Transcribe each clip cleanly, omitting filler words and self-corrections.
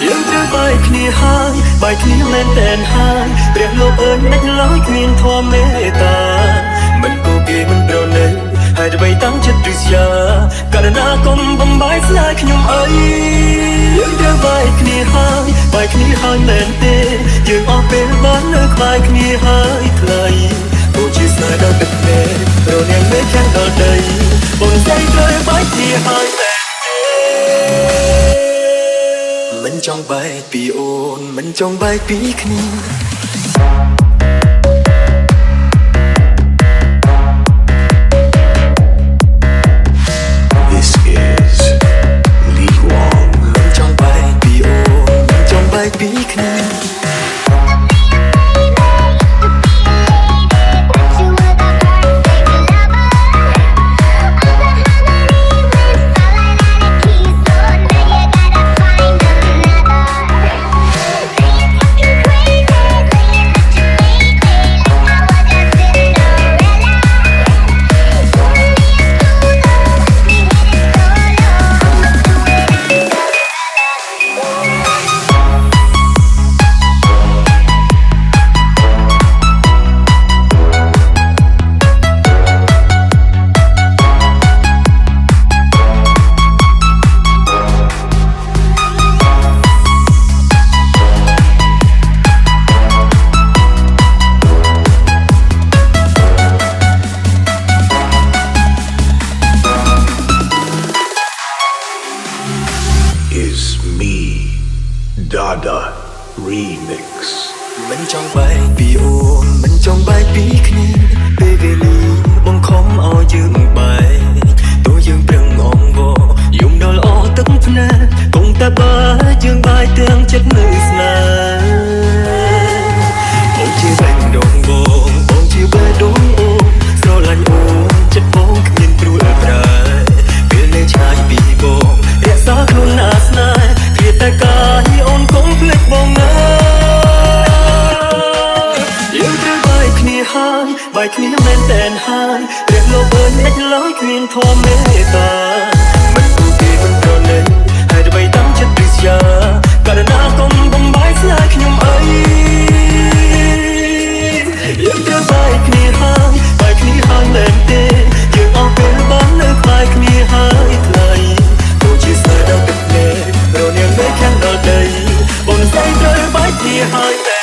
យើងត្រូវបែកគ្នាហើយបែកគ្នាមែនតែនហើយព្រះលោកអើយមិនឡើយគ្មានធម៌មេត្តាមិនគូគេមិនប្រណីហើយដើម្បីតាំងចិត្តរិស្យាករណាកុំបំបាយស្នេហ៍ខ្ញុំអីយើងត្រូវបែកគ្នាហើយបែកគ្នាហើយមែនទេយើងអស់ពេលបាននៅក្បែរគ្នាហើយថ្លៃអូជាស្នេហ៍ដល់ទឹកភ្នែករនាងមេឃខាងដល់ដីបងស្រីត្រូវបែកគ្នាហើយមិនចង់បែកពីអូនមិនចង់បែកពីគ្នា This is Lee Wong មិនចង់បែកពីអូនមិនចង់បែកពីគ្នា is me Dada Remix មិនចង់បែកពីអូនមិនចង់បែកពីគ្នាពេលវេលាបង្ខំឲ្យយើងបែកទោះយើងប្រឹងអងវយំដល់អស់ទឹកភ្នែកគង់តែបើយើងបែកទាំងចិត្តនៅស្នេហ៍អូនជាបែកដងបងជាបែកដងអូនស្រឡាញ់អូនចិត្តបងគ្មានព្រួយប្រែពេលនៅឆ្ងាយពីបងរក្សាខ្លួនណាស្នេហ៍គ្រាតែកាយអូនកុំភ្លេចបងណាយើងត្រូវបែកគ្នាហើយបែកគ្នាមែនតែនហើយព្រះលោកអើយមិនឡើយគ្មានធម៌មេត្តាមិនគូគេមិនប្រណីហើយដើម្បីតាំងចិត្តរិស្យាករណាកុំបំបាយស្នេហ៍ខ្ញុំអីយើងត្រូវបែកគ្នាហើយបែកគ្នាហើយមែនទេយើងអស់ពេលបាននៅក្បែរគ្នាហើយថ្លៃទោះជាស្នេហ៍ដល់ទឹកភ្នែករនាងមេឃខាងដល់ដីបងស្រីត្រូវបែកគ្នាហើយតែ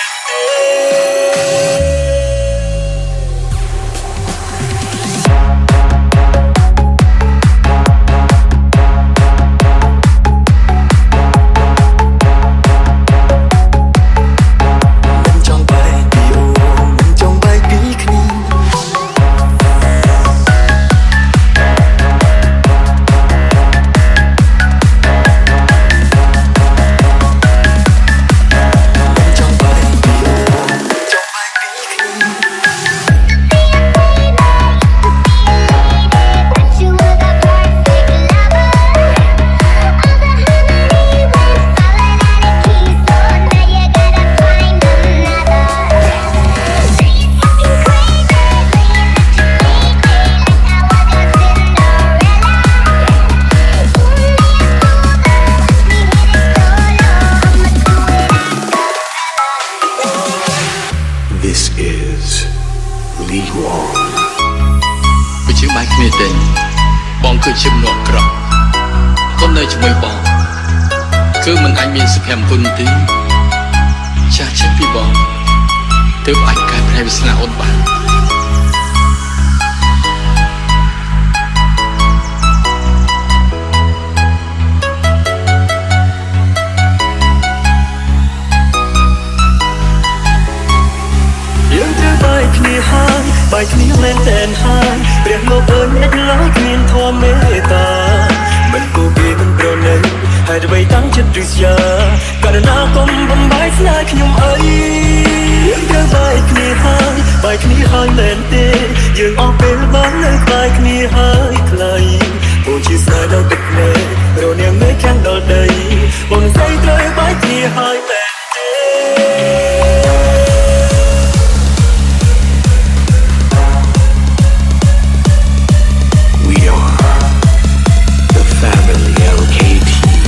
This is Lee Wong បើជាបែកគ្នាទេបងគឺជាមនុស្សអាក្រក់កូននៅជាមួយបងគឺមិនអាចមានសុភមង្គលទេចាស់ចេញពីបងទើបអាចកែប្រែវាសនាអូនបានយើងត្រូវបែកគ្នាហើយបែកគ្នាមែនតែនហើយព្រះលោកអើយមិនឡើយគ្មានធម៌មេត្តាមិនគូគេមិនប្រណីហើយដើម្បីតាំងចិត្តរិស្យាករណាកុំបំបាយស្នេហ៍ខ្ញុំអីយើងត្រូវបែកគ្នាហើយបែកគ្នាហើយមែនទេយើងអស់ពេលបាននៅក្បែរគ្នាហើយថ្លៃអូនជាស្នេហ៍ដល់ទឹកភ្នែករនាងមេឃខាងដល់ដីបងស្រីត្រូវបែកគ្នាហើយមែនទេ Family LK team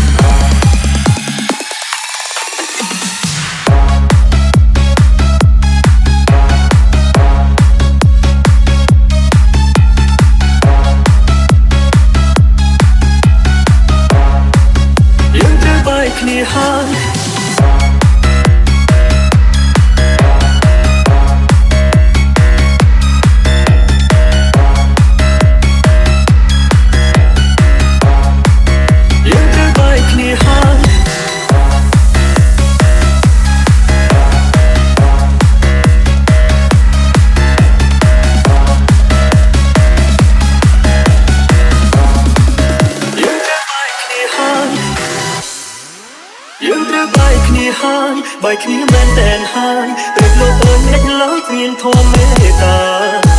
គ្នាហើយយើងត្រូវបែកគ្នាហើយយើងត្រូវបែកគ្នាហើយបែកគ្នាមែនតែនហើយព្រឹកលោកអើយអ្នកឡើយគ្មានធម៌មេត្តា